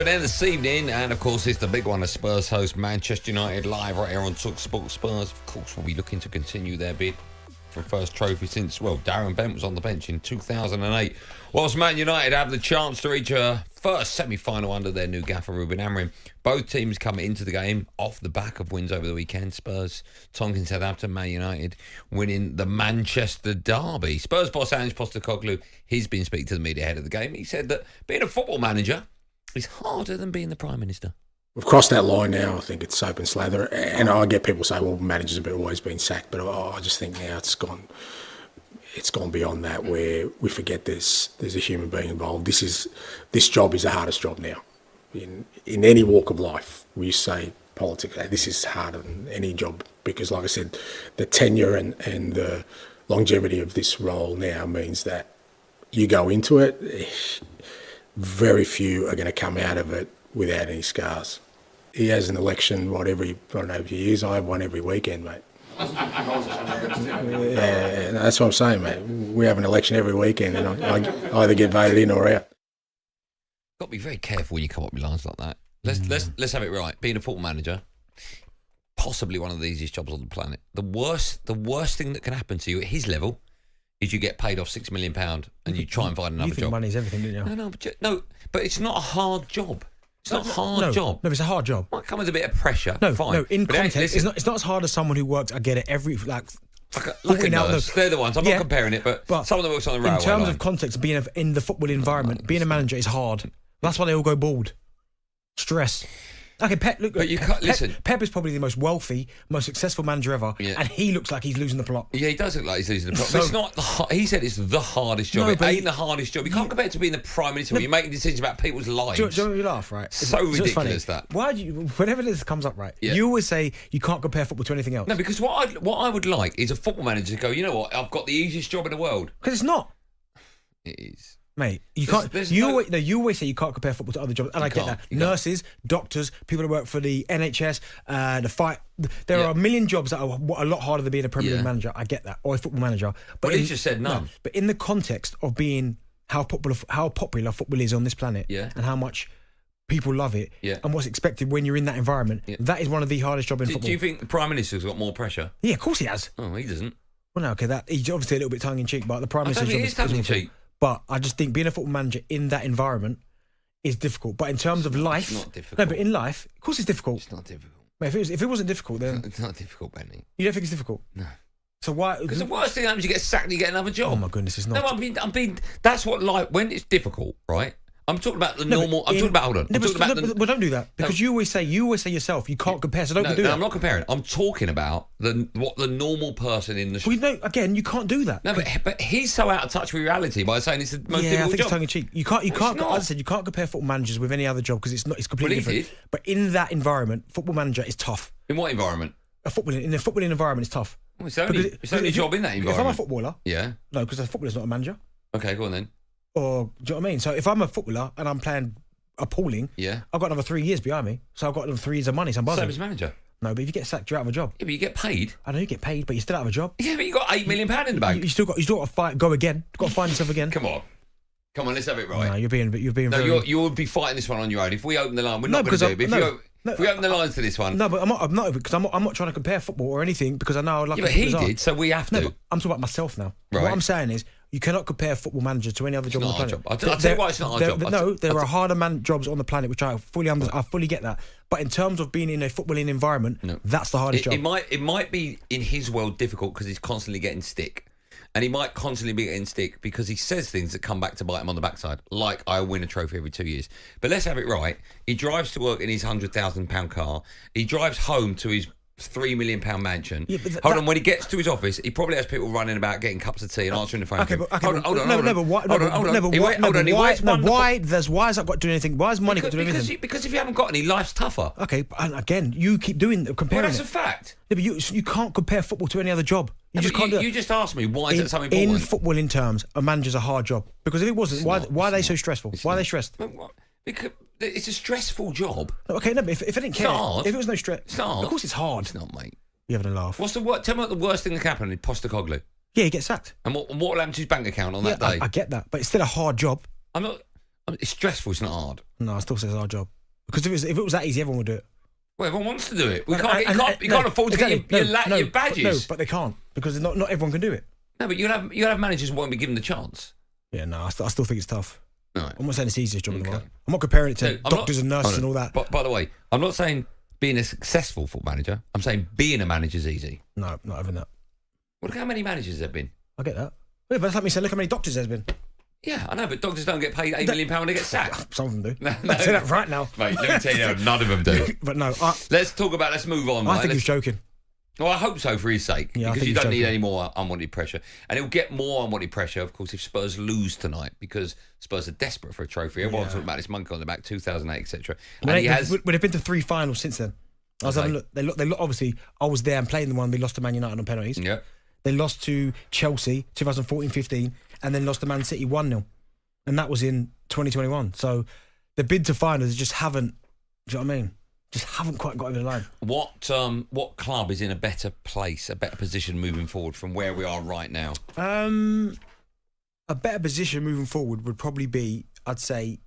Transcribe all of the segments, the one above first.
But then this evening, and of course it's the big one, as Spurs host Manchester United live right here on talkSPORT. Spurs, of course, will be looking to continue their bid for first trophy since, well, Darren Benty was on the bench in 2008. Whilst Man United have the chance to reach a first semi-final under their new gaffer, Ruben Amorim. Both teams come into the game off the back of wins over the weekend. Spurs, Tonkin, Southampton, Man United winning the Manchester derby. Spurs boss Ange Postecoglou, he's been speaking to the media ahead of the game. He said that being a football manager is harder than being the Prime Minister. We've crossed that line now. I think it's soap and slather. And I get people say, well, managers have always been sacked. But I just think now it's gone beyond that, where we forget there's a human being involved. This job is the hardest job now. In any walk of life, we used to say politics, this is harder than any job. Because like I said, the tenure and the longevity of this role now means that you go into it, very few are going to come out of it without any scars. He has an election, every years. I have one every weekend, mate. Yeah, that's what I'm saying, mate. We have an election every weekend, and I either get voted in or out. Got to be very careful when you come up with lines like that. Let's have it right. Being a football manager, possibly one of the easiest jobs on the planet. The worst thing that can happen to you at his level is you get paid off £6 million and you try and find another job. You think money's everything, don't you? But it's not a hard job. It's not a hard job. No, it's a hard job. Might come with a bit of pressure. Fine. No, in context, it's not as hard as someone who works. I get it. Like a nurse. They're the ones. I'm not comparing it, but someone that works on the railway. In terms of context, being in the football environment, being a manager is hard. That's why they all go bald. Stress. Okay, Pep. Look, but you can't listen. Pep is probably the most wealthy, most successful manager ever, and he looks like he's losing the plot. Yeah, he does look like he's losing the plot. But it's not. He said it's the hardest job. It ain't the hardest job. You can't compare it to being the Prime Minister when you're making decisions about people's lives. Do you know you laugh, right? So ridiculous that. Why do you? Whenever this comes up, right? Yeah. You always say you can't compare football to anything else. No, because what I would like is a football manager to go, you know what? I've got the easiest job in the world. Because it's not. It is. Mate, you can't. You always say you can't compare football to other jobs, and I get that. Nurses, doctors, people who work for the NHS, the fight. There are a million jobs that are a lot harder than being a Premier League manager. I get that, or a football manager. But he just said none. No, but in the context of being how popular football is on this planet, and how much people love it, and what's expected when you're in that environment, that is one of the hardest jobs in football. Do you think the Prime Minister's got more pressure? Yeah, of course he has. Oh, he doesn't. Well, no, okay, he's obviously a little bit tongue in cheek, but the Prime Minister's job is tongue in cheek. But I just think being a football manager in that environment is difficult. But in terms of life, it's not difficult. No, but in life, of course, it's difficult. It's not difficult. Mate, if it wasn't difficult, then it's not difficult, Benny. You don't think it's difficult? No. So why? Because the worst thing happens, you get sacked and you get another job. Oh my goodness, it's not. No, I'm being. That's what life. When it's difficult, right? I'm talking about the normal. I'm talking about. Hold on. Well, don't do that because you always say yourself you can't compare. So don't do that. No, I'm not comparing. I'm talking about what the normal person in the. Well, no, again, you can't do that. No, but he's so out of touch with reality by saying it's the most difficult I think job. It's tongue in cheek. You can't. As I said, you can't compare football managers with any other job because it's not. It's completely different. But in that environment, football manager is tough. In what environment? In a footballing environment, it's tough. Well, it's only a job in that environment. If I'm a footballer, no, because a footballer's not a manager. Okay, go on then. Or do you know what I mean? So if I'm a footballer and I'm playing appalling, I've got another 3 years behind me. So I've got another 3 years of money. So I'm buzzing. Same as manager. No, but if you get sacked, you're out of a job. Yeah, but you get paid. I know you get paid, but you're still out of a job. Yeah, but you got £8 million in the bank. You still got to fight. Go again. You've got to find yourself again. Come on, let's have it right. No, you're being. No, very... you would be fighting this one on your own. If we open the line, we're not going to do it. If we open the lines to this one, no, but I'm not because I'm not trying to compare football or anything because I know. But he did, so we have to. No, but I'm talking about myself now. Right. What I'm saying is, you cannot compare football manager to any other job on the planet. I'll tell you why it's not our job. No, there are harder jobs on the planet, which I fully get that. But in terms of being in a footballing environment, that's the hardest job. It might be in his world difficult because he's constantly getting stick. And he might constantly be getting stick because he says things that come back to bite him on the backside, like I win a trophy every 2 years. But let's have it right. He drives to work in his £100,000 car. He drives home to his £3 million mansion. Yeah, hold on, when he gets to his office, he probably has people running about getting cups of tea and answering the phone. Okay, hold on. Why has that got to do anything? Why has money got to do anything? Because if you haven't got any, life's tougher. Okay, and again, you keep comparing. Well, that's a fact. Yeah, but you can't compare football to any other job. You just asked me why is it so important? In footballing terms, a manager's a hard job because if it wasn't, why are they so stressful? Why are they stressed? Because it's a stressful job. Okay, no, but if I didn't care, if it was no stress, it's not. Of course, it's hard. It's not, mate. You're having a laugh. Tell me what the worst thing that happened with Postecoglou. Yeah, he gets sacked. And what will happen to his bank account on that day? I get that, but it's still a hard job. I'm not. It's stressful. It's not hard. No, I still say it's our job. Because if it was that easy, everyone would do it. Well, everyone wants to do it. You can't afford to get your badges. No, but they can't because not everyone can do it. No, but you'll have managers who won't be given the chance. Yeah, no, I still think it's tough. Right. I'm not saying it's the easiest job in the world. I'm not comparing it to doctors and nurses and all that. But by the way, I'm not saying being a successful football manager. I'm saying being a manager is easy. No, not having that. Well, look how many managers there have been. I get that. Yeah, but that's like me saying, look how many doctors there's been. Yeah, I know, but doctors don't get paid £8 million when they get sacked. Some of them do. No. I'll tell you that right now. Mate, let me tell you, none of them do. But no. Let's move on. I think he's joking. Well, I hope so for his sake. Yeah, because you don't need any more unwanted pressure. And he'll get more unwanted pressure, of course, if Spurs lose tonight, because Spurs are desperate for a trophy. Everyone's talking about this monkey on the back, 2008, etc. And they've been to 3 finals since then. I was having a look. They obviously, I was there and playing the one they lost to Man United on penalties. Yeah. They lost to Chelsea 2014-15 and then lost to Man City 1-0. And that was in 2021. So the bid to finals just haven't, do you know what I mean? Just haven't quite got over the line. What club is in a better place, a better position moving forward from where we are right now? A better position moving forward would probably be, I'd say,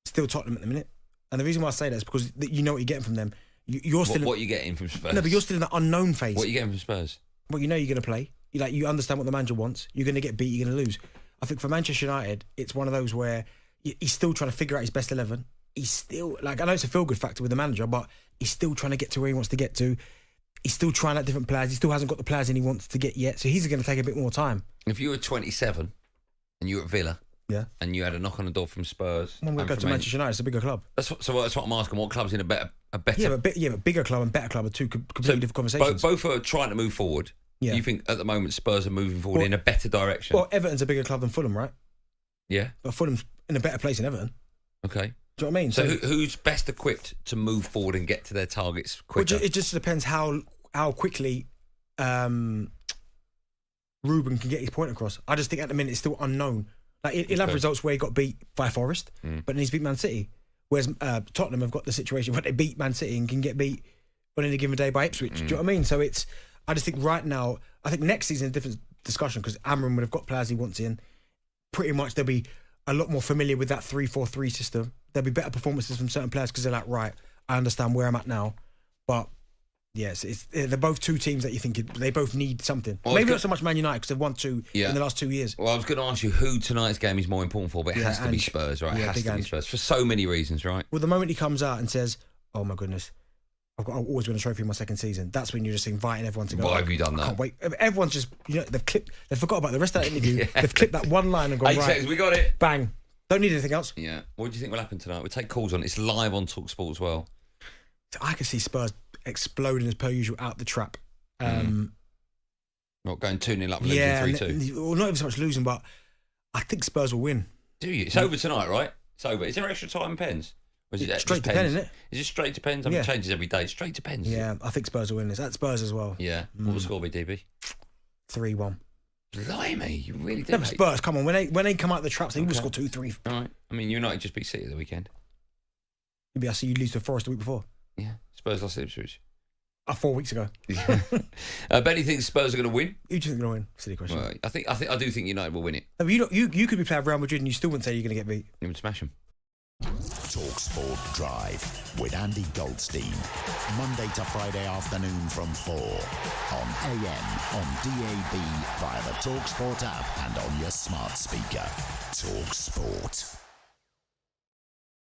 still Tottenham at the minute. And the reason why I say that is because you know what you're getting from them. You're still what are you getting from Spurs? No, but you're still in that unknown phase. What are you getting from Spurs? Well, you know you're going to play. You understand what the manager wants. You're going to get beat. You're going to lose. I think for Manchester United, it's one of those where he's still trying to figure out his best 11. He's still, I know it's a feel-good factor with the manager, but he's still trying to get to where he wants to get to. He's still trying out different players. He still hasn't got the players in he wants to get yet. So he's going to take a bit more time. If you were 27 and you were at Villa, and you had a knock on the door from Spurs, I'm going to go to Manchester United. It's a bigger club. That's what I'm asking. What club's in a better? Yeah, but bigger club and better club are two completely different conversations. Both are trying to move forward. Yeah. You think at the moment Spurs are moving forward in a better direction? Well, Everton's a bigger club than Fulham, right? Yeah. But Fulham's in a better place than Everton. Okay. Do you know what I mean? So who's best equipped to move forward and get to their targets quicker? Well, it just depends how quickly Ruben can get his point across. I just think at the minute it's still unknown. Like he'll have results where he got beat by Forest, but then he's beat Man City. Whereas Tottenham have got the situation where they beat Man City and can get beat on any given day by Ipswich. Do you know what I mean? So I just think right now, I think next season is a different discussion because Amram would have got players he wants in. Pretty much they'll be a lot more familiar with that 3-4-3 system. There'll be better performances from certain players because they're like, right, I understand where I'm at now. But yes, they're both two teams that you think they both need something. Well, maybe not so much Man United because they've won two in the last 2 years. Well, I was going to ask you who tonight's game is more important for, but it has to be Spurs, right? It has to be Spurs for so many reasons, right? Well, the moment he comes out and says, oh my goodness, I've always win a trophy in my second season. That's when you're just inviting everyone to go. Why have you done that? I can't wait. Everyone's just, they've forgot about the rest of that interview. They've clipped that one line and gone, 8 seconds, we got it. Bang. Don't need anything else. Yeah. What do you think will happen tonight? We'll take calls on it. It's live on talkSPORT as well. I can see Spurs exploding as per usual out the trap. Not going 2-0 up, losing 3-2. Well, not even so much losing, but I think Spurs will win. Do you? It's over tonight, right? It's over. Is there extra time pens? Or is it straight to pen, isn't it? Is it straight to pens? I mean, it changes every day. Straight to pens. Yeah, I think Spurs will win this. At Spurs as well. Yeah. What will the score be, DB? 3-1. Blimey, you really do. No, Spurs, come on. When they come out the traps, they will score 2-3. All right. I mean, United just beat City the weekend. Maybe I see you lose to Forest the week before. Yeah. Spurs lost to Ipswich. 4 weeks ago. Benty thinks Spurs are going to win. Who do you think they're going to win? Silly question. Well, I do think United will win it. No, you could be playing Real Madrid and you still wouldn't say you're going to get beat. You would smash them. talkSPORT Drive with Andy Goldstein. Monday to Friday afternoon from 4 on AM, on DAB, via the talkSPORT app and on your smart speaker. talkSPORT.